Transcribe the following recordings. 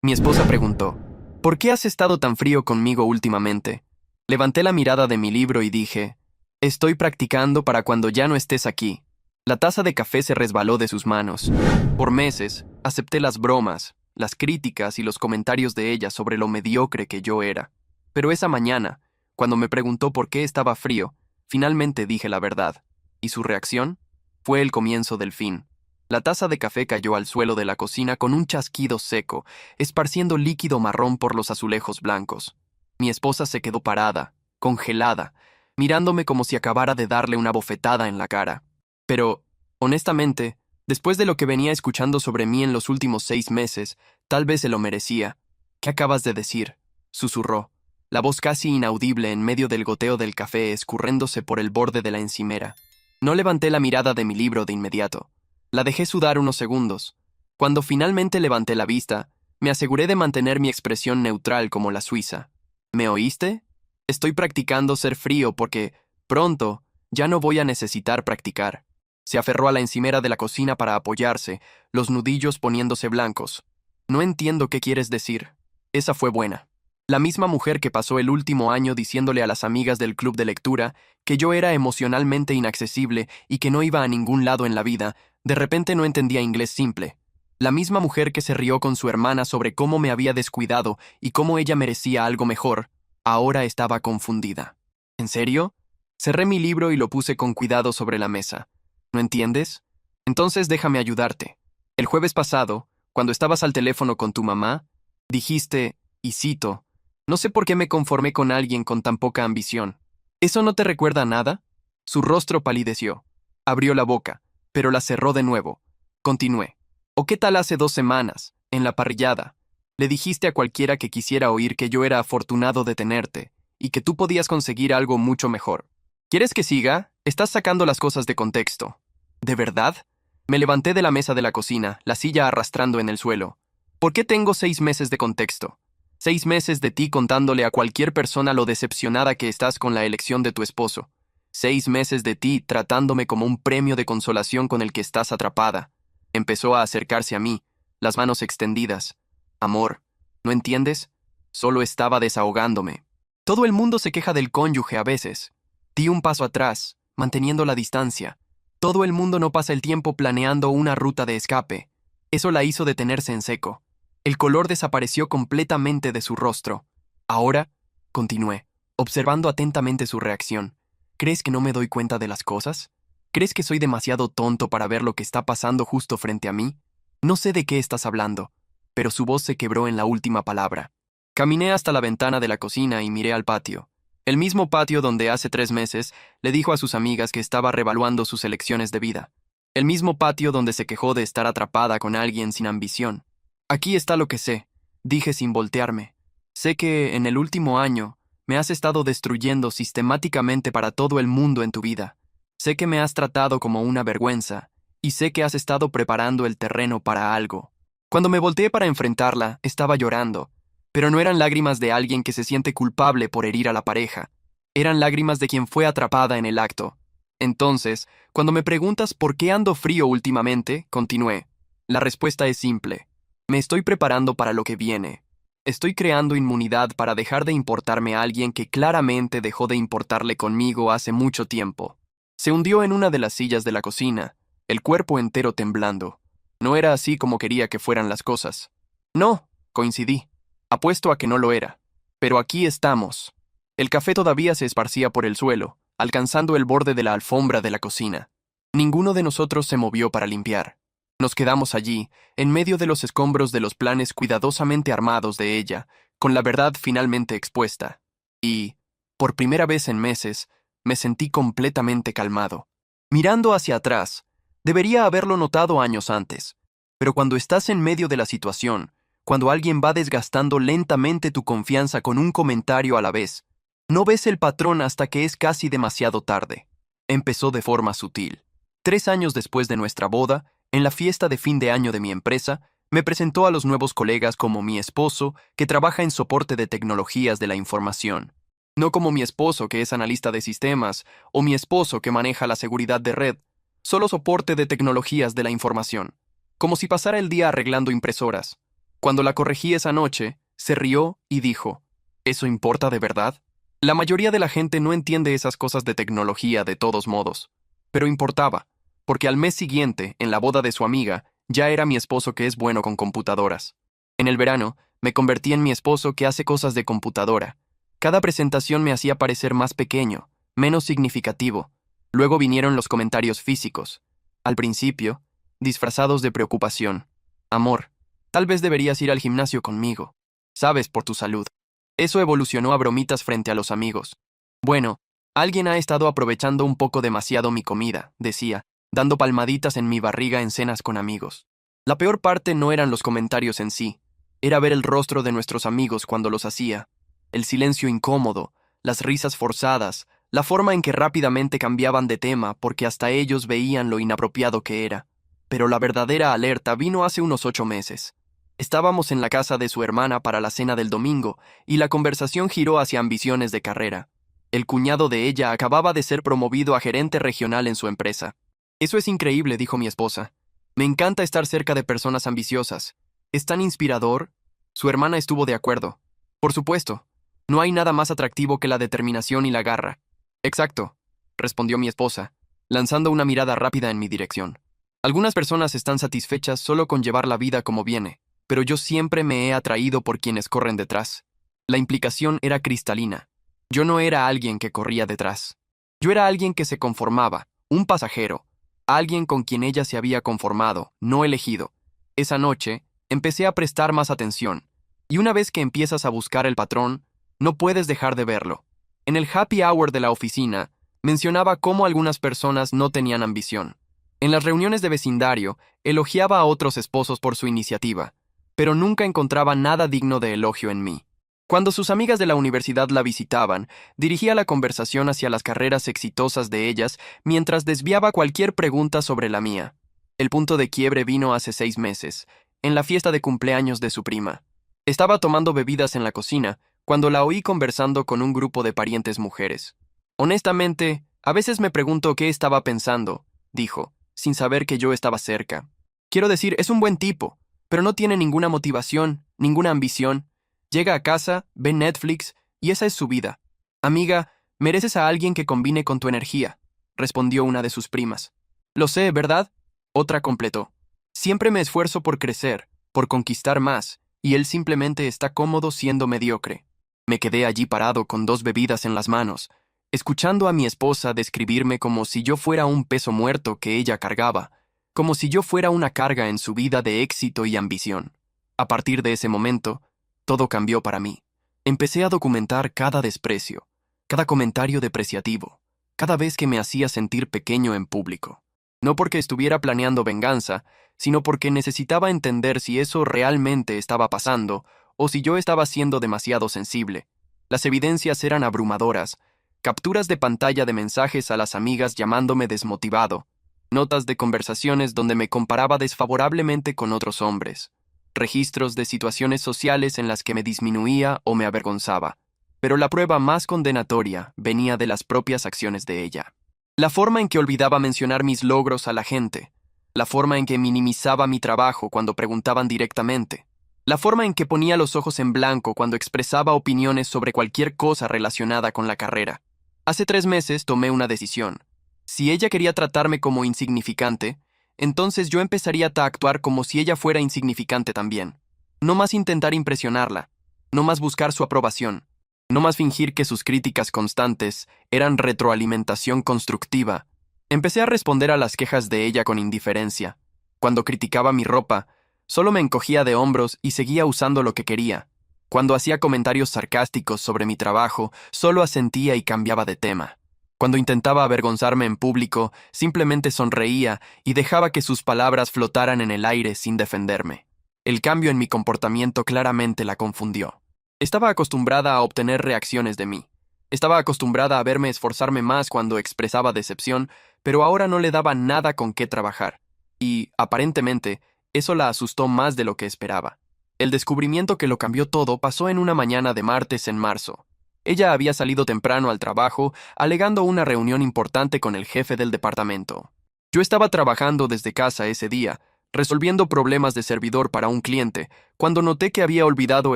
Mi esposa preguntó, ¿por qué has estado tan frío conmigo últimamente? Levanté la mirada de mi libro y dije, estoy practicando para cuando ya no estés aquí. La taza de café se resbaló de sus manos. Por meses, acepté las bromas, las críticas y los comentarios de ella sobre lo mediocre que yo era. Pero esa mañana, cuando me preguntó por qué estaba frío, finalmente dije la verdad. ¿Y su reacción? Fue el comienzo del fin. La taza de café cayó al suelo de la cocina con un chasquido seco, esparciendo líquido marrón por los azulejos blancos. Mi esposa se quedó parada, congelada, mirándome como si acabara de darle una bofetada en la cara. Pero, honestamente, después de lo que venía escuchando sobre mí en los últimos 6 meses, tal vez se lo merecía. ¿Qué acabas de decir?, susurró, la voz casi inaudible en medio del goteo del café escurriéndose por el borde de la encimera. No levanté la mirada de mi libro de inmediato. La dejé sudar unos segundos. Cuando finalmente levanté la vista, me aseguré de mantener mi expresión neutral como la suiza. ¿Me oíste? Estoy practicando ser frío porque, pronto, ya no voy a necesitar practicar. Se aferró a la encimera de la cocina para apoyarse, los nudillos poniéndose blancos. No entiendo qué quieres decir. Esa fue buena. La misma mujer que pasó el último año diciéndole a las amigas del club de lectura que yo era emocionalmente inaccesible y que no iba a ningún lado en la vida, de repente no entendía inglés simple. La misma mujer que se rió con su hermana sobre cómo me había descuidado y cómo ella merecía algo mejor, ahora estaba confundida. ¿En serio? Cerré mi libro y lo puse con cuidado sobre la mesa. ¿No entiendes? Entonces déjame ayudarte. El jueves pasado, cuando estabas al teléfono con tu mamá, dijiste, y cito, no sé por qué me conformé con alguien con tan poca ambición. ¿Eso no te recuerda a nada? Su rostro palideció. Abrió la boca, pero la cerró de nuevo. Continué. ¿O qué tal hace 2 semanas, en la parrillada? Le dijiste a cualquiera que quisiera oír que yo era afortunado de tenerte, y que tú podías conseguir algo mucho mejor. ¿Quieres que siga? Estás sacando las cosas de contexto. ¿De verdad? Me levanté de la mesa de la cocina, la silla arrastrando en el suelo. ¿Por qué tengo 6 meses de contexto? 6 meses de ti contándole a cualquier persona lo decepcionada que estás con la elección de tu esposo. 6 meses de ti tratándome como un premio de consolación con el que estás atrapada. Empezó a acercarse a mí, las manos extendidas. Amor, ¿no entiendes? Solo estaba desahogándome. Todo el mundo se queja del cónyuge a veces. Di un paso atrás, manteniendo la distancia. Todo el mundo no pasa el tiempo planeando una ruta de escape. Eso la hizo detenerse en seco. El color desapareció completamente de su rostro. Ahora, continué, observando atentamente su reacción. ¿Crees que no me doy cuenta de las cosas? ¿Crees que soy demasiado tonto para ver lo que está pasando justo frente a mí? No sé de qué estás hablando, pero su voz se quebró en la última palabra. Caminé hasta la ventana de la cocina y miré al patio. El mismo patio donde hace 3 meses le dijo a sus amigas que estaba revaluando sus elecciones de vida. El mismo patio donde se quejó de estar atrapada con alguien sin ambición. Aquí está lo que sé, dije sin voltearme. Sé que, en el último año, me has estado destruyendo sistemáticamente para todo el mundo en tu vida. Sé que me has tratado como una vergüenza, y sé que has estado preparando el terreno para algo. Cuando me volteé para enfrentarla, estaba llorando, pero no eran lágrimas de alguien que se siente culpable por herir a la pareja. Eran lágrimas de quien fue atrapada en el acto. Entonces, cuando me preguntas por qué ando frío últimamente, continué. La respuesta es simple. Me estoy preparando para lo que viene. Estoy creando inmunidad para dejar de importarme a alguien que claramente dejó de importarle conmigo hace mucho tiempo. Se hundió en una de las sillas de la cocina, el cuerpo entero temblando. No era así como quería que fueran las cosas. No, coincidí. Apuesto a que no lo era. Pero aquí estamos. El café todavía se esparcía por el suelo, alcanzando el borde de la alfombra de la cocina. Ninguno de nosotros se movió para limpiar. Nos quedamos allí, en medio de los escombros de los planes cuidadosamente armados de ella, con la verdad finalmente expuesta. Y, por primera vez en meses, me sentí completamente calmado. Mirando hacia atrás, debería haberlo notado años antes. Pero cuando estás en medio de la situación, cuando alguien va desgastando lentamente tu confianza con un comentario a la vez, no ves el patrón hasta que es casi demasiado tarde. Empezó de forma sutil. 3 años después de nuestra boda, en la fiesta de fin de año de mi empresa, me presentó a los nuevos colegas como mi esposo, que trabaja en soporte de tecnologías de la información. No como mi esposo, que es analista de sistemas, o mi esposo, que maneja la seguridad de red. Solo soporte de tecnologías de la información. Como si pasara el día arreglando impresoras. Cuando la corregí esa noche, se rió y dijo, ¿eso importa de verdad? La mayoría de la gente no entiende esas cosas de tecnología de todos modos. Pero importaba, porque al mes siguiente, en la boda de su amiga, ya era mi esposo que es bueno con computadoras. En el verano, me convertí en mi esposo que hace cosas de computadora. Cada presentación me hacía parecer más pequeño, menos significativo. Luego vinieron los comentarios físicos. Al principio, disfrazados de preocupación. Amor, tal vez deberías ir al gimnasio conmigo. Sabes, por tu salud. Eso evolucionó a bromitas frente a los amigos. Bueno, alguien ha estado aprovechando un poco demasiado mi comida, decía, dando palmaditas en mi barriga en cenas con amigos. La peor parte no eran los comentarios en sí, era ver el rostro de nuestros amigos cuando los hacía, el silencio incómodo, las risas forzadas, la forma en que rápidamente cambiaban de tema porque hasta ellos veían lo inapropiado que era. Pero la verdadera alerta vino hace unos 8 meses. Estábamos en la casa de su hermana para la cena del domingo y la conversación giró hacia ambiciones de carrera. El cuñado de ella acababa de ser promovido a gerente regional en su empresa. Eso es increíble, dijo mi esposa. Me encanta estar cerca de personas ambiciosas. ¿Es tan inspirador? Su hermana estuvo de acuerdo. Por supuesto. No hay nada más atractivo que la determinación y la garra. Exacto, respondió mi esposa, lanzando una mirada rápida en mi dirección. Algunas personas están satisfechas solo con llevar la vida como viene, pero yo siempre me he atraído por quienes corren detrás. La implicación era cristalina. Yo no era alguien que corría detrás. Yo era alguien que se conformaba, un pasajero, alguien con quien ella se había conformado, no elegido. Esa noche, empecé a prestar más atención, y una vez que empiezas a buscar el patrón, no puedes dejar de verlo. En el happy hour de la oficina, mencionaba cómo algunas personas no tenían ambición. En las reuniones de vecindario, elogiaba a otros esposos por su iniciativa, pero nunca encontraba nada digno de elogio en mí. Cuando sus amigas de la universidad la visitaban, dirigía la conversación hacia las carreras exitosas de ellas mientras desviaba cualquier pregunta sobre la mía. El punto de quiebre vino hace 6 meses, en la fiesta de cumpleaños de su prima. Estaba tomando bebidas en la cocina cuando la oí conversando con un grupo de parientes mujeres. Honestamente, a veces me pregunto qué estaba pensando, dijo, sin saber que yo estaba cerca. Quiero decir, es un buen tipo, pero no tiene ninguna motivación, ninguna ambición. Llega a casa, ve Netflix, y esa es su vida. Amiga, mereces a alguien que combine con tu energía, respondió una de sus primas. Lo sé, ¿verdad? Otra completó. Siempre me esfuerzo por crecer, por conquistar más, y él simplemente está cómodo siendo mediocre. Me quedé allí parado con 2 bebidas en las manos, escuchando a mi esposa describirme como si yo fuera un peso muerto que ella cargaba, como si yo fuera una carga en su vida de éxito y ambición. A partir de ese momento, todo cambió para mí. Empecé a documentar cada desprecio, cada comentario depreciativo, cada vez que me hacía sentir pequeño en público. No porque estuviera planeando venganza, sino porque necesitaba entender si eso realmente estaba pasando o si yo estaba siendo demasiado sensible. Las evidencias eran abrumadoras, capturas de pantalla de mensajes a las amigas llamándome desmotivado, notas de conversaciones donde me comparaba desfavorablemente con otros hombres, registros de situaciones sociales en las que me disminuía o me avergonzaba. Pero la prueba más condenatoria venía de las propias acciones de ella. La forma en que olvidaba mencionar mis logros a la gente, la forma en que minimizaba mi trabajo cuando preguntaban directamente, la forma en que ponía los ojos en blanco cuando expresaba opiniones sobre cualquier cosa relacionada con la carrera. Hace 3 meses tomé una decisión. Si ella quería tratarme como insignificante, entonces yo empezaría a actuar como si ella fuera insignificante también. No más intentar impresionarla, no más buscar su aprobación, no más fingir que sus críticas constantes eran retroalimentación constructiva. Empecé a responder a las quejas de ella con indiferencia. Cuando criticaba mi ropa, solo me encogía de hombros y seguía usando lo que quería. Cuando hacía comentarios sarcásticos sobre mi trabajo, solo asentía y cambiaba de tema. Cuando intentaba avergonzarme en público, simplemente sonreía y dejaba que sus palabras flotaran en el aire sin defenderme. El cambio en mi comportamiento claramente la confundió. Estaba acostumbrada a obtener reacciones de mí. Estaba acostumbrada a verme esforzarme más cuando expresaba decepción, pero ahora no le daba nada con qué trabajar. Y, aparentemente, eso la asustó más de lo que esperaba. El descubrimiento que lo cambió todo pasó en una mañana de martes en marzo. Ella había salido temprano al trabajo, alegando una reunión importante con el jefe del departamento. Yo estaba trabajando desde casa ese día, resolviendo problemas de servidor para un cliente, cuando noté que había olvidado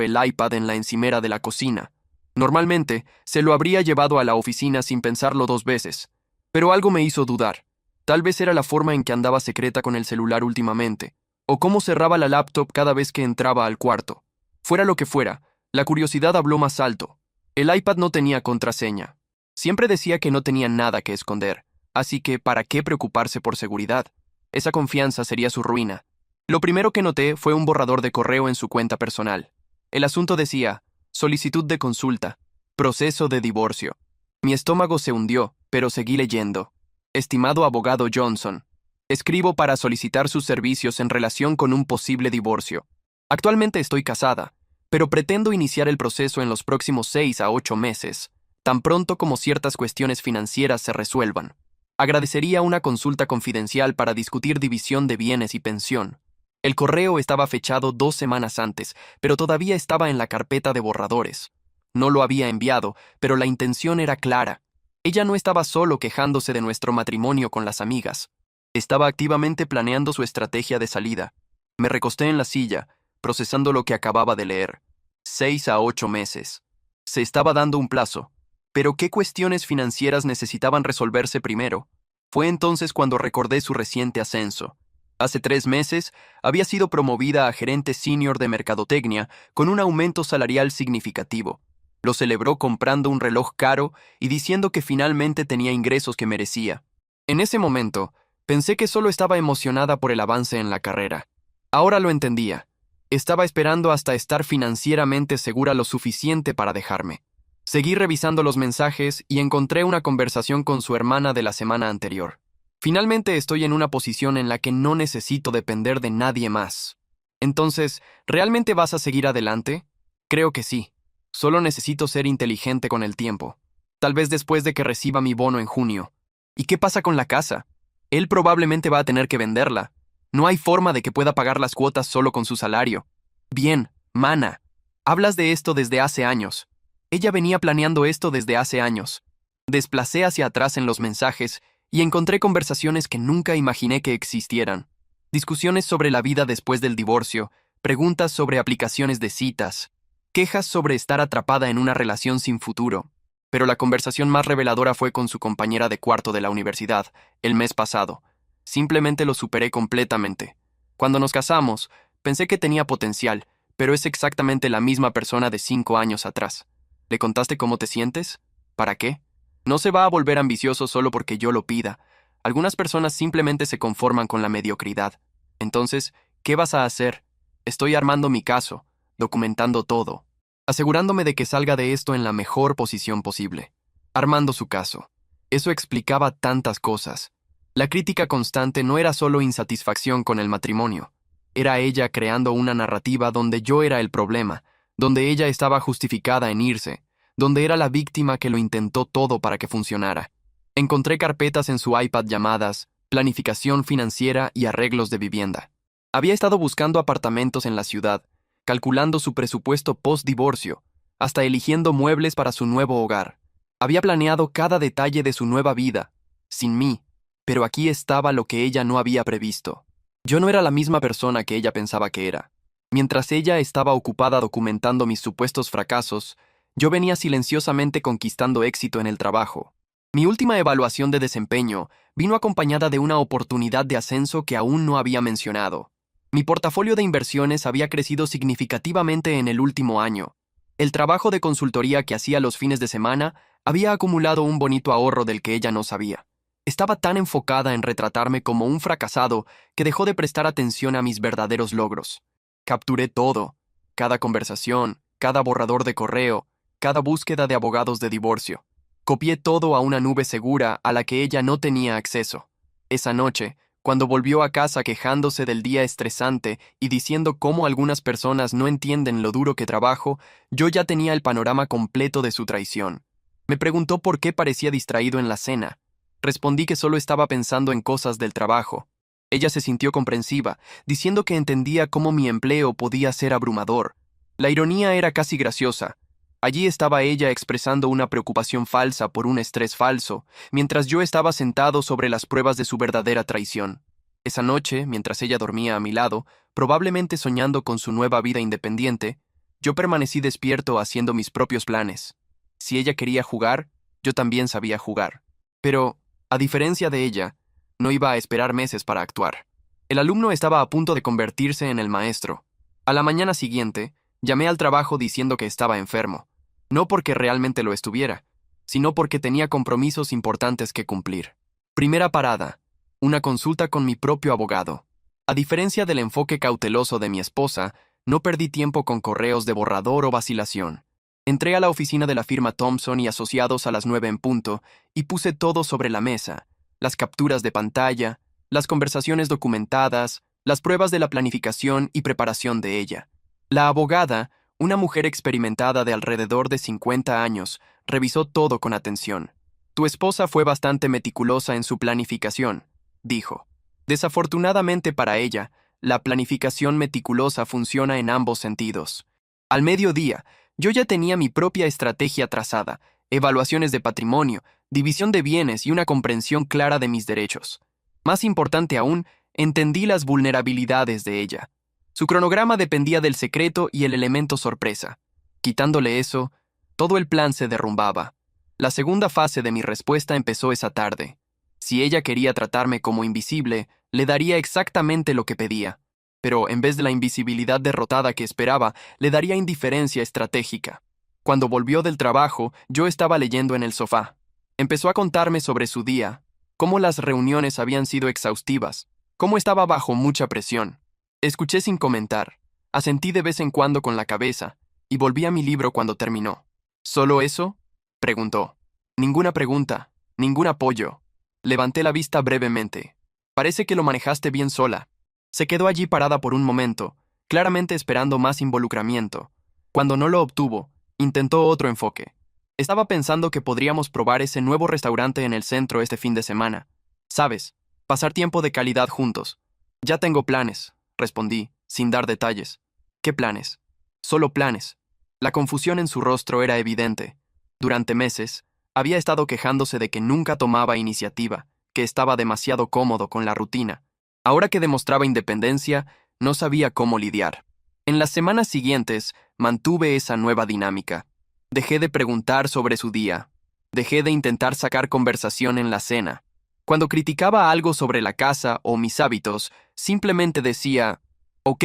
el iPad en la encimera de la cocina. Normalmente, se lo habría llevado a la oficina sin pensarlo 2 veces, pero algo me hizo dudar. Tal vez era la forma en que andaba secreta con el celular últimamente, o cómo cerraba la laptop cada vez que entraba al cuarto. Fuera lo que fuera, la curiosidad habló más alto. El iPad no tenía contraseña. Siempre decía que no tenía nada que esconder, así que ¿para qué preocuparse por seguridad? Esa confianza sería su ruina. Lo primero que noté fue un borrador de correo en su cuenta personal. El asunto decía: solicitud de consulta, proceso de divorcio. Mi estómago se hundió, pero seguí leyendo. Estimado abogado Johnson, escribo para solicitar sus servicios en relación con un posible divorcio. Actualmente estoy casada, pero pretendo iniciar el proceso en los próximos 6 a 8 meses, tan pronto como ciertas cuestiones financieras se resuelvan. Agradecería una consulta confidencial para discutir división de bienes y pensión. El correo estaba fechado 2 semanas antes, pero todavía estaba en la carpeta de borradores. No lo había enviado, pero la intención era clara. Ella no estaba solo quejándose de nuestro matrimonio con las amigas. Estaba activamente planeando su estrategia de salida. Me recosté en la silla, procesando lo que acababa de leer. 6 a 8 meses. Se estaba dando un plazo. Pero ¿qué cuestiones financieras necesitaban resolverse primero? Fue entonces cuando recordé su reciente ascenso. Hace 3 meses había sido promovida a gerente senior de mercadotecnia con un aumento salarial significativo. Lo celebró comprando un reloj caro y diciendo que finalmente tenía ingresos que merecía. En ese momento, pensé que solo estaba emocionada por el avance en la carrera. Ahora lo entendía. Estaba esperando hasta estar financieramente segura lo suficiente para dejarme. Seguí revisando los mensajes y encontré una conversación con su hermana de la semana anterior. Finalmente estoy en una posición en la que no necesito depender de nadie más. Entonces, ¿realmente vas a seguir adelante? Creo que sí. Solo necesito ser inteligente con el tiempo. Tal vez después de que reciba mi bono en junio. ¿Y qué pasa con la casa? Él probablemente va a tener que venderla. No hay forma de que pueda pagar las cuotas solo con su salario. Bien, Mana. Hablas de esto desde hace años. Ella venía planeando esto desde hace años. Desplacé hacia atrás en los mensajes y encontré conversaciones que nunca imaginé que existieran. Discusiones sobre la vida después del divorcio, preguntas sobre aplicaciones de citas, quejas sobre estar atrapada en una relación sin futuro. Pero la conversación más reveladora fue con su compañera de cuarto de la universidad, el mes pasado. Simplemente lo superé completamente. Cuando nos casamos, pensé que tenía potencial, pero es exactamente la misma persona de 5 años atrás. ¿Le contaste cómo te sientes? ¿Para qué? No se va a volver ambicioso solo porque yo lo pida. Algunas personas simplemente se conforman con la mediocridad. Entonces, ¿qué vas a hacer? Estoy armando mi caso, documentando todo, asegurándome de que salga de esto en la mejor posición posible. Armando su caso. Eso explicaba tantas cosas. La crítica constante no era solo insatisfacción con el matrimonio. Era ella creando una narrativa donde yo era el problema, donde ella estaba justificada en irse, donde era la víctima que lo intentó todo para que funcionara. Encontré carpetas en su iPad llamadas planificación financiera y arreglos de vivienda. Había estado buscando apartamentos en la ciudad, calculando su presupuesto post-divorcio, hasta eligiendo muebles para su nuevo hogar. Había planeado cada detalle de su nueva vida, sin mí, pero aquí estaba lo que ella no había previsto. Yo no era la misma persona que ella pensaba que era. Mientras ella estaba ocupada documentando mis supuestos fracasos, yo venía silenciosamente conquistando éxito en el trabajo. Mi última evaluación de desempeño vino acompañada de una oportunidad de ascenso que aún no había mencionado. Mi portafolio de inversiones había crecido significativamente en el último año. El trabajo de consultoría que hacía los fines de semana había acumulado un bonito ahorro del que ella no sabía. Estaba tan enfocada en retratarme como un fracasado que dejó de prestar atención a mis verdaderos logros. Capturé todo, cada conversación, cada borrador de correo, cada búsqueda de abogados de divorcio. Copié todo a una nube segura a la que ella no tenía acceso. Esa noche, cuando volvió a casa quejándose del día estresante y diciendo cómo algunas personas no entienden lo duro que trabajo, yo ya tenía el panorama completo de su traición. Me preguntó por qué parecía distraído en la cena. Respondí que solo estaba pensando en cosas del trabajo. Ella se sintió comprensiva, diciendo que entendía cómo mi empleo podía ser abrumador. La ironía era casi graciosa. Allí estaba ella expresando una preocupación falsa por un estrés falso, mientras yo estaba sentado sobre las pruebas de su verdadera traición. Esa noche, mientras ella dormía a mi lado, probablemente soñando con su nueva vida independiente, yo permanecí despierto haciendo mis propios planes. Si ella quería jugar, yo también sabía jugar. Pero, a diferencia de ella, no iba a esperar meses para actuar. El alumno estaba a punto de convertirse en el maestro. A la mañana siguiente, llamé al trabajo diciendo que estaba enfermo, no porque realmente lo estuviera, sino porque tenía compromisos importantes que cumplir. Primera parada, una consulta con mi propio abogado. A diferencia del enfoque cauteloso de mi esposa, no perdí tiempo con correos de borrador o vacilación. Entré a la oficina de la firma Thompson y Asociados a las 9 en punto y puse todo sobre la mesa: las capturas de pantalla, las conversaciones documentadas, las pruebas de la planificación y preparación de ella. La abogada, una mujer experimentada de alrededor de 50 años, revisó todo con atención. Tu esposa fue bastante meticulosa en su planificación, dijo. Desafortunadamente para ella, la planificación meticulosa funciona en ambos sentidos. Al mediodía, yo ya tenía mi propia estrategia trazada, evaluaciones de patrimonio, división de bienes y una comprensión clara de mis derechos. Más importante aún, entendí las vulnerabilidades de ella. Su cronograma dependía del secreto y el elemento sorpresa. Quitándole eso, todo el plan se derrumbaba. La segunda fase de mi respuesta empezó esa tarde. Si ella quería tratarme como invisible, le daría exactamente lo que pedía. Pero en vez de la invisibilidad derrotada que esperaba, le daría indiferencia estratégica. Cuando volvió del trabajo, yo estaba leyendo en el sofá. Empezó a contarme sobre su día, cómo las reuniones habían sido exhaustivas, cómo estaba bajo mucha presión. Escuché sin comentar, asentí de vez en cuando con la cabeza, y volví a mi libro cuando terminó. ¿Solo eso?, preguntó. Ninguna pregunta, ningún apoyo. Levanté la vista brevemente. Parece que lo manejaste bien sola. Se quedó allí parada por un momento, claramente esperando más involucramiento. Cuando no lo obtuvo, intentó otro enfoque. Estaba pensando que podríamos probar ese nuevo restaurante en el centro este fin de semana. ¿Sabes? Pasar tiempo de calidad juntos. Ya tengo planes, respondí, sin dar detalles. ¿Qué planes? Solo planes. La confusión en su rostro era evidente. Durante meses, había estado quejándose de que nunca tomaba iniciativa, que estaba demasiado cómodo con la rutina. Ahora que demostraba independencia, no sabía cómo lidiar. En las semanas siguientes, mantuve esa nueva dinámica. Dejé de preguntar sobre su día. Dejé de intentar sacar conversación en la cena. Cuando criticaba algo sobre la casa o mis hábitos, simplemente decía, «Ok»,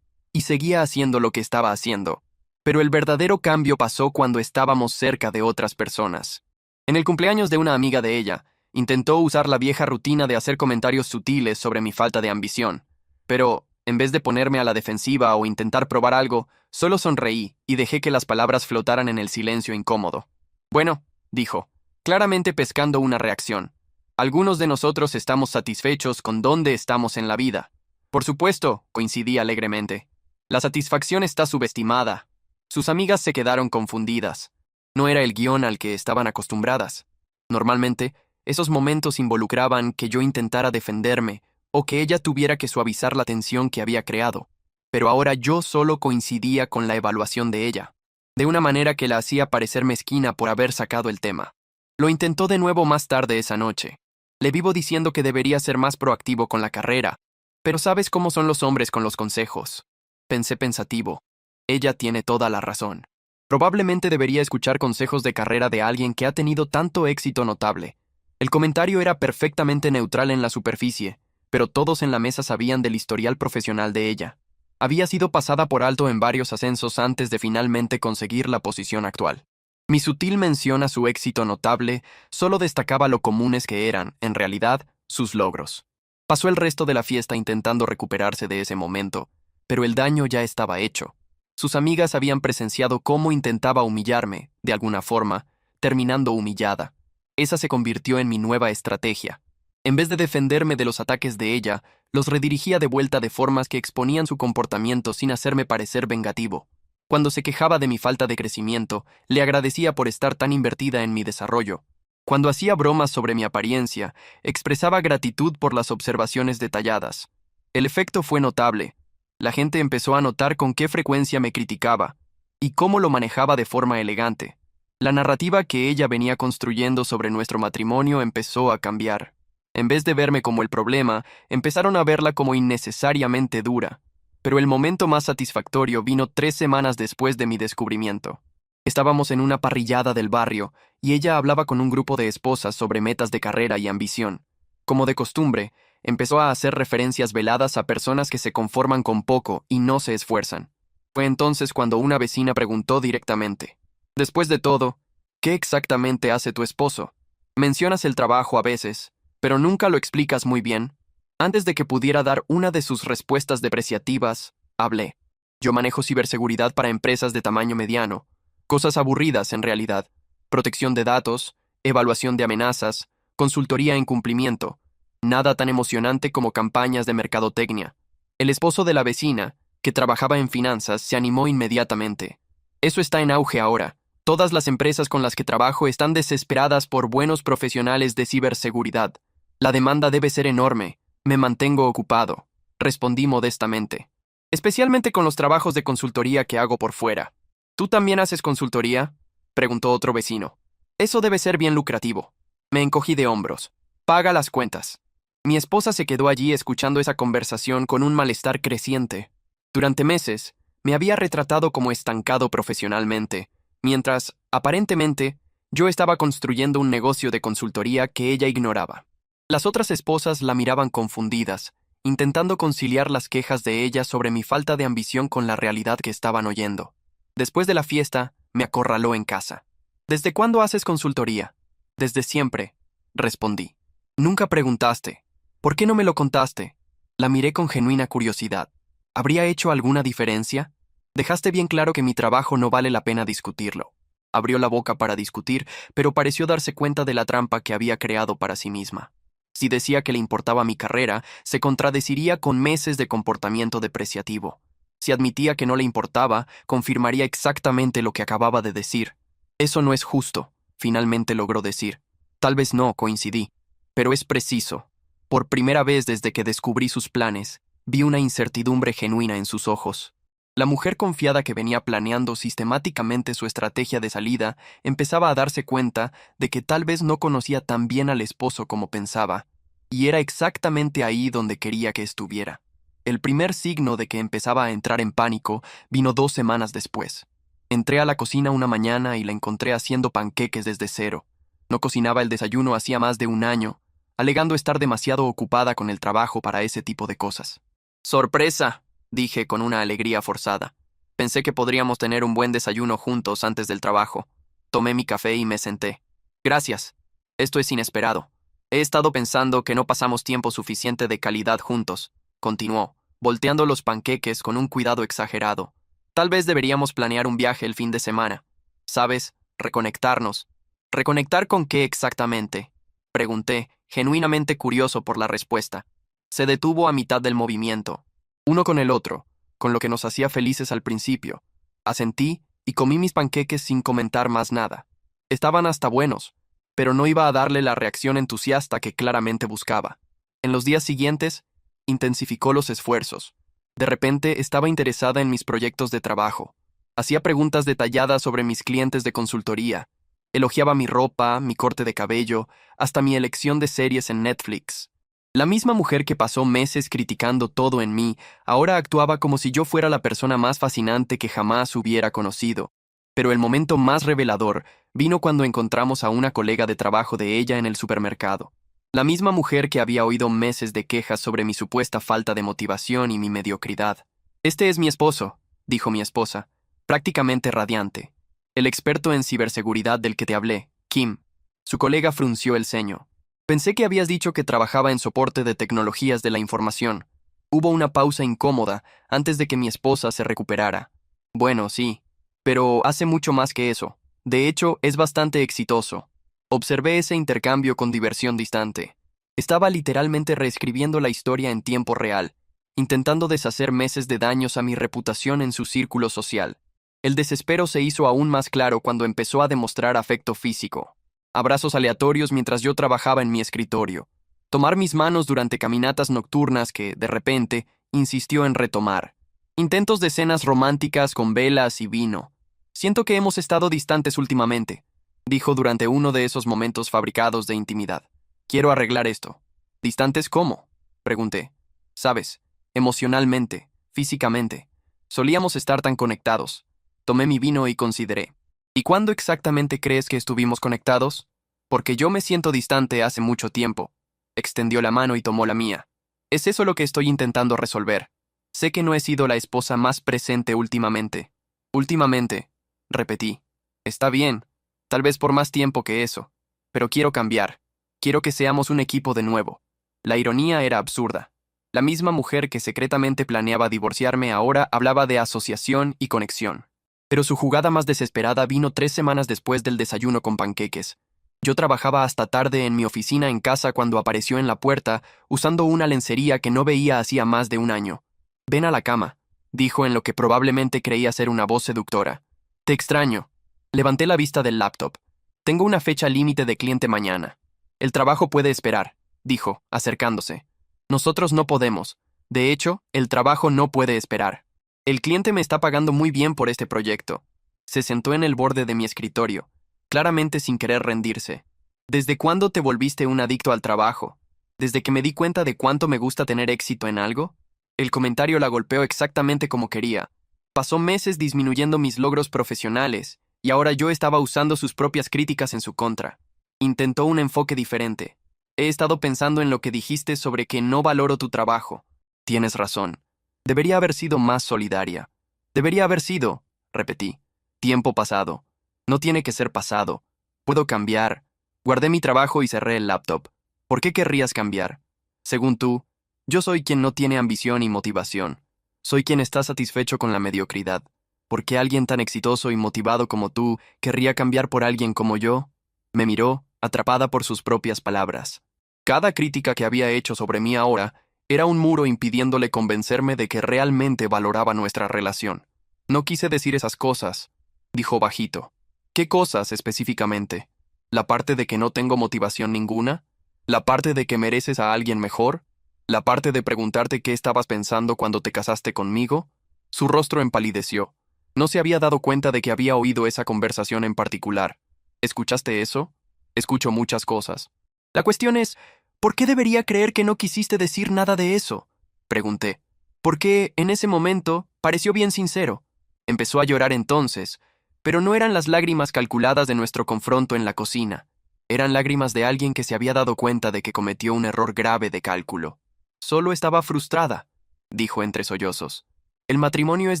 y seguía haciendo lo que estaba haciendo. Pero el verdadero cambio pasó cuando estábamos cerca de otras personas. En el cumpleaños de una amiga de ella, intentó usar la vieja rutina de hacer comentarios sutiles sobre mi falta de ambición. Pero, en vez de ponerme a la defensiva o intentar probar algo, solo sonreí y dejé que las palabras flotaran en el silencio incómodo. «Bueno», dijo, claramente pescando una reacción. «Algunos de nosotros estamos satisfechos con dónde estamos en la vida». «Por supuesto», coincidí alegremente. «La satisfacción está subestimada». Sus amigas se quedaron confundidas. No era el guión al que estaban acostumbradas. Normalmente, esos momentos involucraban que yo intentara defenderme o que ella tuviera que suavizar la tensión que había creado. Pero ahora yo solo coincidía con la evaluación de ella, de una manera que la hacía parecer mezquina por haber sacado el tema. Lo intentó de nuevo más tarde esa noche. Le vivo diciendo que debería ser más proactivo con la carrera, pero sabes cómo son los hombres con los consejos. Pensé pensativo. Ella tiene toda la razón. Probablemente debería escuchar consejos de carrera de alguien que ha tenido tanto éxito notable. El comentario era perfectamente neutral en la superficie, pero todos en la mesa sabían del historial profesional de ella. Había sido pasada por alto en varios ascensos antes de finalmente conseguir la posición actual. Mi sutil mención a su éxito notable solo destacaba lo comunes que eran, en realidad, sus logros. Pasó el resto de la fiesta intentando recuperarse de ese momento, pero el daño ya estaba hecho. Sus amigas habían presenciado cómo intentaba humillarme, de alguna forma, terminando humillada. Esa se convirtió en mi nueva estrategia. En vez de defenderme de los ataques de ella, los redirigía de vuelta de formas que exponían su comportamiento sin hacerme parecer vengativo. Cuando se quejaba de mi falta de crecimiento, le agradecía por estar tan invertida en mi desarrollo. Cuando hacía bromas sobre mi apariencia, expresaba gratitud por las observaciones detalladas. El efecto fue notable. La gente empezó a notar con qué frecuencia me criticaba y cómo lo manejaba de forma elegante. La narrativa que ella venía construyendo sobre nuestro matrimonio empezó a cambiar. En vez de verme como el problema, empezaron a verla como innecesariamente dura. Pero el momento más satisfactorio vino 3 semanas después de mi descubrimiento. Estábamos en una parrillada del barrio, y ella hablaba con un grupo de esposas sobre metas de carrera y ambición. Como de costumbre, empezó a hacer referencias veladas a personas que se conforman con poco y no se esfuerzan. Fue entonces cuando una vecina preguntó directamente: «Después de todo, ¿qué exactamente hace tu esposo? Mencionas el trabajo a veces, pero nunca lo explicas muy bien». Antes de que pudiera dar una de sus respuestas depreciativas, hablé. «Yo manejo ciberseguridad para empresas de tamaño mediano. Cosas aburridas, en realidad. Protección de datos, evaluación de amenazas, consultoría en cumplimiento. Nada tan emocionante como campañas de mercadotecnia». El esposo de la vecina, que trabajaba en finanzas, se animó inmediatamente. «Eso está en auge ahora. Todas las empresas con las que trabajo están desesperadas por buenos profesionales de ciberseguridad. La demanda debe ser enorme. Me mantengo ocupado», respondí modestamente. «Especialmente con los trabajos de consultoría que hago por fuera». «¿Tú también haces consultoría?», preguntó otro vecino. «Eso debe ser bien lucrativo». Me encogí de hombros. «Paga las cuentas». Mi esposa se quedó allí escuchando esa conversación con un malestar creciente. Durante meses, me había retratado como estancado profesionalmente, mientras, aparentemente, yo estaba construyendo un negocio de consultoría que ella ignoraba. Las otras esposas la miraban confundidas, intentando conciliar las quejas de ella sobre mi falta de ambición con la realidad que estaban oyendo. Después de la fiesta, me acorraló en casa. «¿Desde cuándo haces consultoría?» «Desde siempre», respondí. «Nunca preguntaste. ¿Por qué no me lo contaste?» La miré con genuina curiosidad. ¿Habría hecho alguna diferencia? «Dejaste bien claro que mi trabajo no vale la pena discutirlo». Abrió la boca para discutir, pero pareció darse cuenta de la trampa que había creado para sí misma. Si decía que le importaba mi carrera, se contradeciría con meses de comportamiento depreciativo. Si admitía que no le importaba, confirmaría exactamente lo que acababa de decir. «Eso no es justo», finalmente logró decir. «Tal vez no», coincidí, «pero es preciso». Por primera vez desde que descubrí sus planes, vi una incertidumbre genuina en sus ojos. La mujer confiada que venía planeando sistemáticamente su estrategia de salida empezaba a darse cuenta de que tal vez no conocía tan bien al esposo como pensaba, y era exactamente ahí donde quería que estuviera. El primer signo de que empezaba a entrar en pánico vino 2 semanas después. Entré a la cocina una mañana y la encontré haciendo panqueques desde cero. No cocinaba el desayuno hacía más de un año, alegando estar demasiado ocupada con el trabajo para ese tipo de cosas. «Sorpresa», dije con una alegría forzada. «Pensé que podríamos tener un buen desayuno juntos antes del trabajo». Tomé mi café y me senté. «Gracias. Esto es inesperado. He estado pensando que no pasamos tiempo suficiente de calidad juntos», continuó, volteando los panqueques con un cuidado exagerado. «Tal vez deberíamos planear un viaje el fin de semana. ¿Sabes? Reconectarnos». «¿Reconectar con qué exactamente?», pregunté, genuinamente curioso por la respuesta. Se detuvo a mitad del movimiento. «Uno con el otro, con lo que nos hacía felices al principio». Asentí y comí mis panqueques sin comentar más nada. Estaban hasta buenos, pero no iba a darle la reacción entusiasta que claramente buscaba. En los días siguientes, intensificó los esfuerzos. De repente estaba interesada en mis proyectos de trabajo. Hacía preguntas detalladas sobre mis clientes de consultoría. Elogiaba mi ropa, mi corte de cabello, hasta mi elección de series en Netflix. La misma mujer que pasó meses criticando todo en mí, ahora actuaba como si yo fuera la persona más fascinante que jamás hubiera conocido. Pero el momento más revelador vino cuando encontramos a una colega de trabajo de ella en el supermercado. La misma mujer que había oído meses de quejas sobre mi supuesta falta de motivación y mi mediocridad. «Este es mi esposo», dijo mi esposa, prácticamente radiante. «El experto en ciberseguridad del que te hablé, Kim». Su colega frunció el ceño. «Pensé que habías dicho que trabajaba en soporte de tecnologías de la información». Hubo una pausa incómoda antes de que mi esposa se recuperara. «Bueno, sí, pero hace mucho más que eso. De hecho, es bastante exitoso». Observé ese intercambio con diversión distante. Estaba literalmente reescribiendo la historia en tiempo real, intentando deshacer meses de daños a mi reputación en su círculo social. El desespero se hizo aún más claro cuando empezó a demostrar afecto físico. Abrazos aleatorios mientras yo trabajaba en mi escritorio. Tomar mis manos durante caminatas nocturnas que, de repente, insistió en retomar. Intentos de cenas románticas con velas y vino. «Siento que hemos estado distantes últimamente», dijo durante uno de esos momentos fabricados de intimidad. «Quiero arreglar esto». ¿Distantes cómo? Pregunté. Sabes, emocionalmente, físicamente. Solíamos estar tan conectados. Tomé mi vino y consideré. ¿Y cuándo exactamente crees que estuvimos conectados? Porque yo me siento distante hace mucho tiempo. Extendió la mano y tomó la mía. Es eso lo que estoy intentando resolver. Sé que no he sido la esposa más presente últimamente. Últimamente, repetí. Está bien, tal vez por más tiempo que eso. Pero quiero cambiar. Quiero que seamos un equipo de nuevo. La ironía era absurda. La misma mujer que secretamente planeaba divorciarme ahora hablaba de asociación y conexión. Pero su jugada más desesperada vino 3 semanas después del desayuno con panqueques. Yo trabajaba hasta tarde en mi oficina en casa cuando apareció en la puerta, usando una lencería que no veía hacía más de un año. Ven a la cama, dijo en lo que probablemente creía ser una voz seductora. Te extraño. Levanté la vista del laptop. Tengo una fecha límite de cliente mañana. El trabajo puede esperar, dijo, acercándose. Nosotros no podemos. De hecho, el trabajo no puede esperar. El cliente me está pagando muy bien por este proyecto. Se sentó en el borde de mi escritorio, claramente sin querer rendirse. ¿Desde cuándo te volviste un adicto al trabajo? ¿Desde que me di cuenta de cuánto me gusta tener éxito en algo? El comentario la golpeó exactamente como quería. Pasó meses disminuyendo mis logros profesionales, y ahora yo estaba usando sus propias críticas en su contra. Intentó un enfoque diferente. He estado pensando en lo que dijiste sobre que no valoro tu trabajo. Tienes razón. Debería haber sido más solidaria. Debería haber sido, repetí. Tiempo pasado. No tiene que ser pasado. Puedo cambiar. Guardé mi trabajo y cerré el laptop. ¿Por qué querrías cambiar? Según tú, yo soy quien no tiene ambición y motivación. Soy quien está satisfecho con la mediocridad. ¿Por qué alguien tan exitoso y motivado como tú querría cambiar por alguien como yo? Me miró, atrapada por sus propias palabras. Cada crítica que había hecho sobre mí ahora era un muro impidiéndole convencerme de que realmente valoraba nuestra relación. No quise decir esas cosas, dijo bajito. ¿Qué cosas específicamente? ¿La parte de que no tengo motivación ninguna? ¿La parte de que mereces a alguien mejor? ¿La parte de preguntarte qué estabas pensando cuando te casaste conmigo? Su rostro empalideció. No se había dado cuenta de que había oído esa conversación en particular. ¿Escuchaste eso? Escucho muchas cosas. La cuestión es, ¿por qué debería creer que no quisiste decir nada de eso? Pregunté. Porque, en ese momento, pareció bien sincero. Empezó a llorar entonces, pero no eran las lágrimas calculadas de nuestro confronto en la cocina. Eran lágrimas de alguien que se había dado cuenta de que cometió un error grave de cálculo. Solo estaba frustrada, dijo entre sollozos. El matrimonio es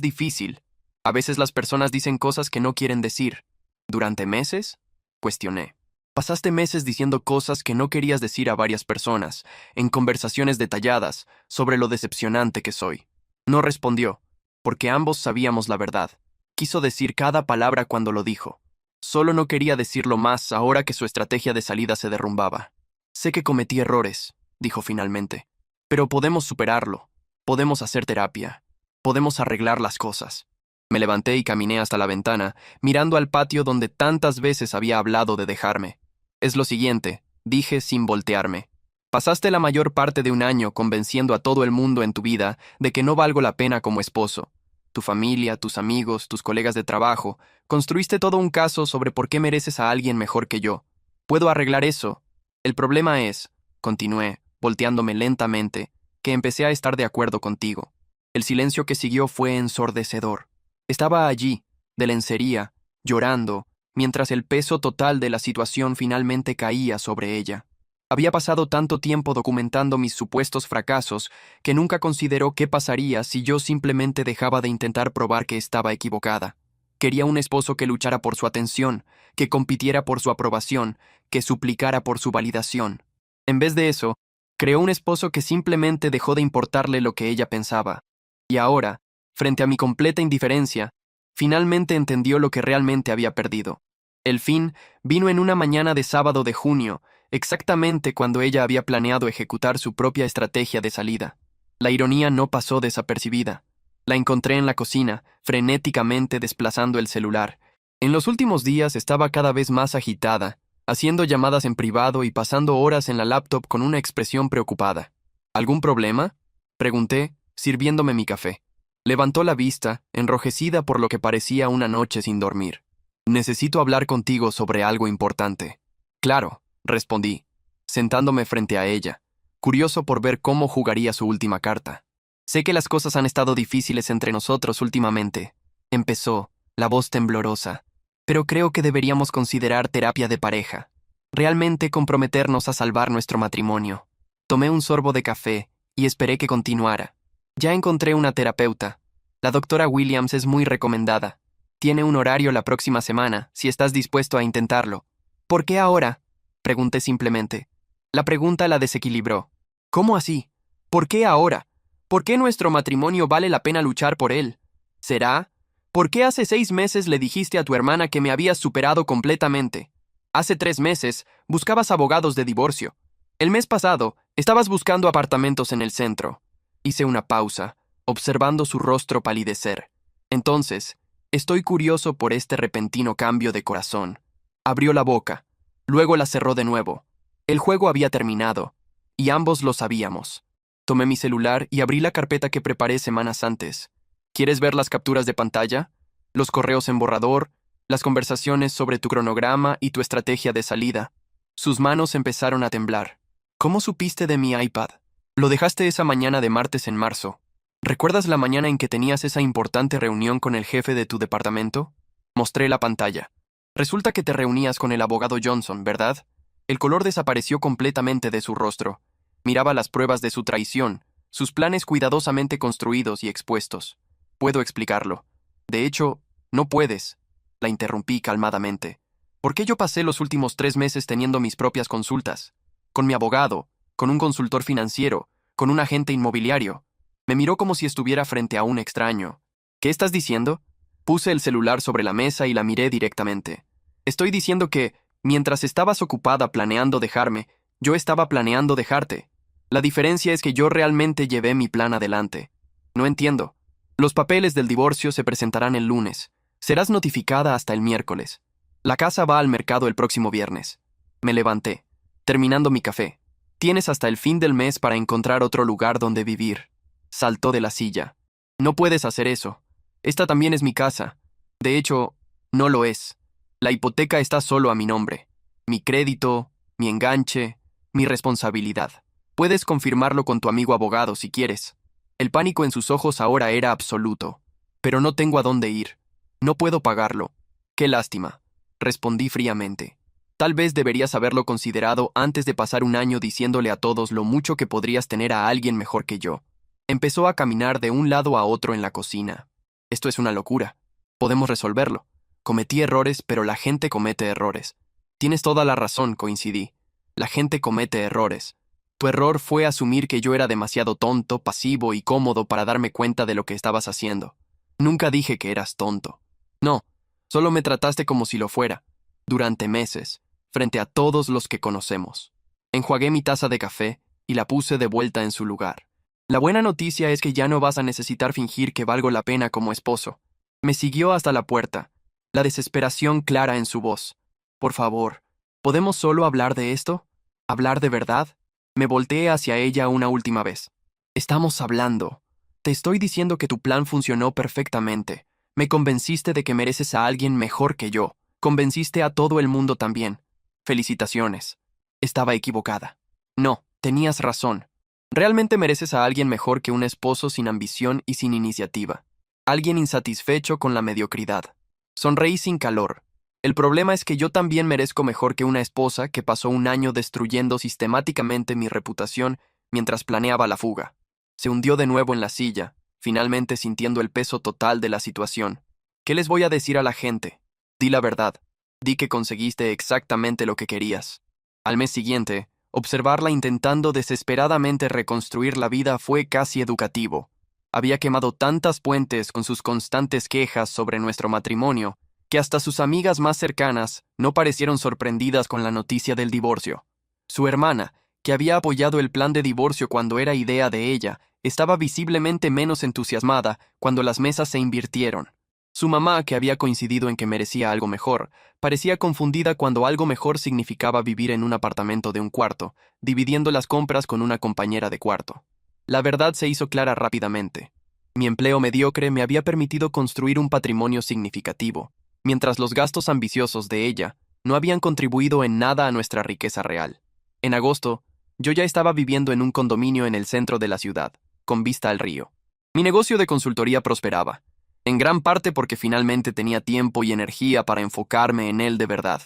difícil. A veces las personas dicen cosas que no quieren decir. ¿Durante meses? Cuestioné. Pasaste meses diciendo cosas que no querías decir a varias personas, en conversaciones detalladas, sobre lo decepcionante que soy. No respondió, porque ambos sabíamos la verdad. Quiso decir cada palabra cuando lo dijo. Solo no quería decirlo más ahora que su estrategia de salida se derrumbaba. Sé que cometí errores, dijo finalmente, pero podemos superarlo. Podemos hacer terapia. Podemos arreglar las cosas. Me levanté y caminé hasta la ventana, mirando al patio donde tantas veces había hablado de dejarme. Es lo siguiente, dije sin voltearme. Pasaste la mayor parte de un año convenciendo a todo el mundo en tu vida de que no valgo la pena como esposo. Tu familia, tus amigos, tus colegas de trabajo, construiste todo un caso sobre por qué mereces a alguien mejor que yo. Puedo arreglar eso. El problema es, continué, volteándome lentamente, que empecé a estar de acuerdo contigo. El silencio que siguió fue ensordecedor. Estaba allí, de lencería, llorando, mientras el peso total de la situación finalmente caía sobre ella. Había pasado tanto tiempo documentando mis supuestos fracasos que nunca consideró qué pasaría si yo simplemente dejaba de intentar probar que estaba equivocada. Quería un esposo que luchara por su atención, que compitiera por su aprobación, que suplicara por su validación. En vez de eso, creó un esposo que simplemente dejó de importarle lo que ella pensaba. Y ahora, frente a mi completa indiferencia, finalmente entendió lo que realmente había perdido. El fin vino en una mañana de sábado de junio, exactamente cuando ella había planeado ejecutar su propia estrategia de salida. La ironía no pasó desapercibida. La encontré en la cocina, frenéticamente desplazando el celular. En los últimos días estaba cada vez más agitada, haciendo llamadas en privado y pasando horas en la laptop con una expresión preocupada. ¿Algún problema? Pregunté, sirviéndome mi café. Levantó la vista, enrojecida por lo que parecía una noche sin dormir. Necesito hablar contigo sobre algo importante. Claro, respondí, sentándome frente a ella. curioso por ver cómo jugaría su última carta. Sé que las cosas han estado difíciles entre nosotros últimamente. Empezó, la voz temblorosa. Pero creo que deberíamos considerar terapia de pareja. Realmente comprometernos a salvar nuestro matrimonio. Tomé un sorbo de café y esperé que continuara. Ya encontré una terapeuta. La doctora Williams es muy recomendada. Tiene un horario la próxima semana, si estás dispuesto a intentarlo. ¿Por qué ahora?, pregunté simplemente. La pregunta la desequilibró. ¿Cómo así? ¿Por qué ahora? ¿Por qué nuestro matrimonio vale la pena luchar por él? ¿Será? ¿Por qué hace 6 meses le dijiste a tu hermana que me habías superado completamente? Hace 3 meses buscabas abogados de divorcio. El mes pasado estabas buscando apartamentos en el centro. Hice una pausa, observando su rostro palidecer. Entonces, estoy curioso por este repentino cambio de corazón. Abrió la boca, luego la cerró de nuevo. El juego había terminado, y ambos lo sabíamos. Tomé mi celular y abrí la carpeta que preparé semanas antes. ¿Quieres ver las capturas de pantalla? Los correos en borrador, las conversaciones sobre tu cronograma y tu estrategia de salida. Sus manos empezaron a temblar. ¿Cómo supiste de mi iPad? Lo dejaste esa mañana de martes en marzo. ¿Recuerdas la mañana en que tenías esa importante reunión con el jefe de tu departamento? Mostré la pantalla. Resulta que te reunías con el abogado Johnson, ¿verdad? El color desapareció completamente de su rostro. Miraba las pruebas de su traición, sus planes cuidadosamente construidos y expuestos. Puedo explicarlo. De hecho, no puedes. La interrumpí calmadamente. ¿Por qué yo pasé los últimos 3 meses teniendo mis propias consultas? Con mi abogado, con un consultor financiero, con un agente inmobiliario. Me miró como si estuviera frente a un extraño. ¿Qué estás diciendo? Puse el celular sobre la mesa y la miré directamente. Estoy diciendo que, mientras estabas ocupada planeando dejarme, yo estaba planeando dejarte. La diferencia es que yo realmente llevé mi plan adelante. No entiendo. Los papeles del divorcio se presentarán el lunes. Serás notificada hasta el miércoles. La casa va al mercado el próximo viernes. Me levanté, terminando mi café. Tienes hasta el fin del mes para encontrar otro lugar donde vivir. Saltó de la silla. No puedes hacer eso. Esta también es mi casa. De hecho, no lo es. La hipoteca está solo a mi nombre. Mi crédito, mi enganche, mi responsabilidad. Puedes confirmarlo con tu amigo abogado si quieres. El pánico en sus ojos ahora era absoluto. Pero no tengo a dónde ir. No puedo pagarlo. Qué lástima. Respondí fríamente. Tal vez deberías haberlo considerado antes de pasar un año diciéndole a todos lo mucho que podrías tener a alguien mejor que yo. Empezó a caminar de un lado a otro en la cocina. Esto es una locura. Podemos resolverlo. Cometí errores, pero la gente comete errores. Tienes toda la razón, coincidí. La gente comete errores. Tu error fue asumir que yo era demasiado tonto, pasivo y cómodo para darme cuenta de lo que estabas haciendo. Nunca dije que eras tonto. No, solo me trataste como si lo fuera. Durante meses, frente a todos los que conocemos. Enjuagué mi taza de café y la puse de vuelta en su lugar. La buena noticia es que ya no vas a necesitar fingir que valgo la pena como esposo. Me siguió hasta la puerta, la desesperación clara en su voz. Por favor, ¿podemos solo hablar de esto? ¿Hablar de verdad? Me volteé hacia ella una última vez. Estamos hablando. Te estoy diciendo que tu plan funcionó perfectamente. Me convenciste de que mereces a alguien mejor que yo. Convenciste a todo el mundo también. Felicitaciones. Estaba equivocada. No, tenías razón. Realmente mereces a alguien mejor que un esposo sin ambición y sin iniciativa. Alguien insatisfecho con la mediocridad. Sonreí sin calor. El problema es que yo también merezco mejor que una esposa que pasó un año destruyendo sistemáticamente mi reputación mientras planeaba la fuga. Se hundió de nuevo en la silla, finalmente sintiendo el peso total de la situación. ¿Qué les voy a decir a la gente? Di la verdad. Di que conseguiste exactamente lo que querías. Al mes siguiente, observarla intentando desesperadamente reconstruir la vida fue casi educativo. Había quemado tantas puentes con sus constantes quejas sobre nuestro matrimonio que hasta sus amigas más cercanas no parecieron sorprendidas con la noticia del divorcio. Su hermana, que había apoyado el plan de divorcio cuando era idea de ella, estaba visiblemente menos entusiasmada cuando las mesas se invirtieron. Su mamá, que había coincidido en que merecía algo mejor, parecía confundida cuando algo mejor significaba vivir en un apartamento de un cuarto, dividiendo las compras con una compañera de cuarto. La verdad se hizo clara rápidamente. Mi empleo mediocre me había permitido construir un patrimonio significativo, mientras los gastos ambiciosos de ella no habían contribuido en nada a nuestra riqueza real. En agosto, Yo ya estaba viviendo en un condominio en el centro de la ciudad, con vista al río. Mi negocio de consultoría prosperaba, en gran parte porque finalmente tenía tiempo y energía para enfocarme en él de verdad.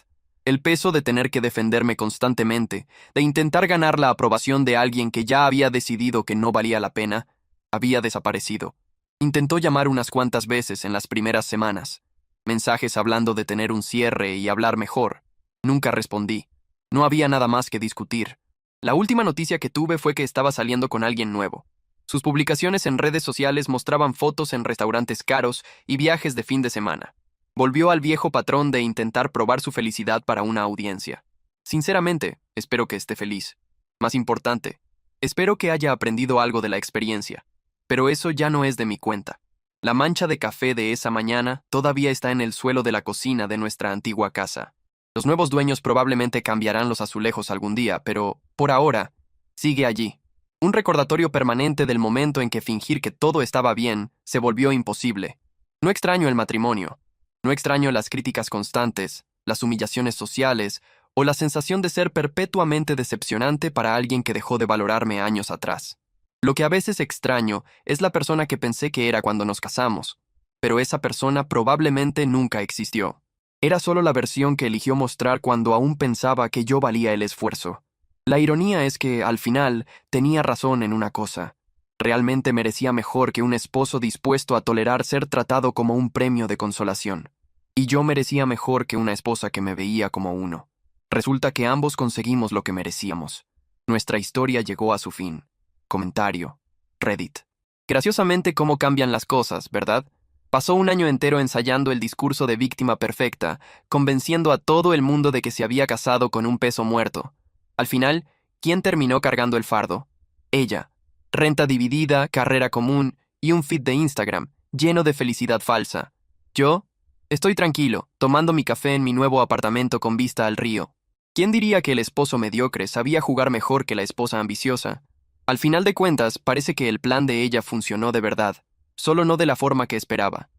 El peso de tener que defenderme constantemente, de intentar ganar la aprobación de alguien que ya había decidido que no valía la pena, había desaparecido. Intentó llamar unas cuantas veces en las primeras semanas. Mensajes hablando de tener un cierre y hablar mejor. Nunca respondí. No había nada más que discutir. La última noticia que tuve fue que estaba saliendo con alguien nuevo. Sus publicaciones en redes sociales mostraban fotos en restaurantes caros y viajes de fin de semana. Volvió al viejo patrón de intentar probar su felicidad para una audiencia. Sinceramente, espero que esté feliz. Más importante, espero que haya aprendido algo de la experiencia. Pero eso ya no es de mi cuenta. La mancha de café de esa mañana todavía está en el suelo de la cocina de nuestra antigua casa. Los nuevos dueños probablemente cambiarán los azulejos algún día, pero, por ahora, sigue allí. Un recordatorio permanente del momento en que fingir que todo estaba bien se volvió imposible. No extraño el matrimonio. No extraño las críticas constantes, las humillaciones sociales o la sensación de ser perpetuamente decepcionante para alguien que dejó de valorarme años atrás. Lo que a veces extraño es la persona que pensé que era cuando nos casamos, pero esa persona probablemente nunca existió. Era solo la versión que eligió mostrar cuando aún pensaba que yo valía el esfuerzo. La ironía es que, al final, tenía razón en una cosa. Realmente merecía mejor que un esposo dispuesto a tolerar ser tratado como un premio de consolación. Y yo merecía mejor que una esposa que me veía como uno. Resulta que ambos conseguimos lo que merecíamos. Nuestra historia llegó a su fin. Comentario. Reddit. Graciosamente cómo cambian las cosas, ¿verdad? Pasó un año entero ensayando el discurso de víctima perfecta, convenciendo a todo el mundo de que se había casado con un peso muerto. Al final, ¿quién terminó cargando el fardo? Ella. Renta dividida, carrera común y un feed de Instagram, lleno de felicidad falsa. Yo estoy tranquilo, tomando mi café en mi nuevo apartamento con vista al río. ¿Quién diría que el esposo mediocre sabía jugar mejor que la esposa ambiciosa? Al final de cuentas, parece que el plan de ella funcionó de verdad, solo no de la forma que esperaba.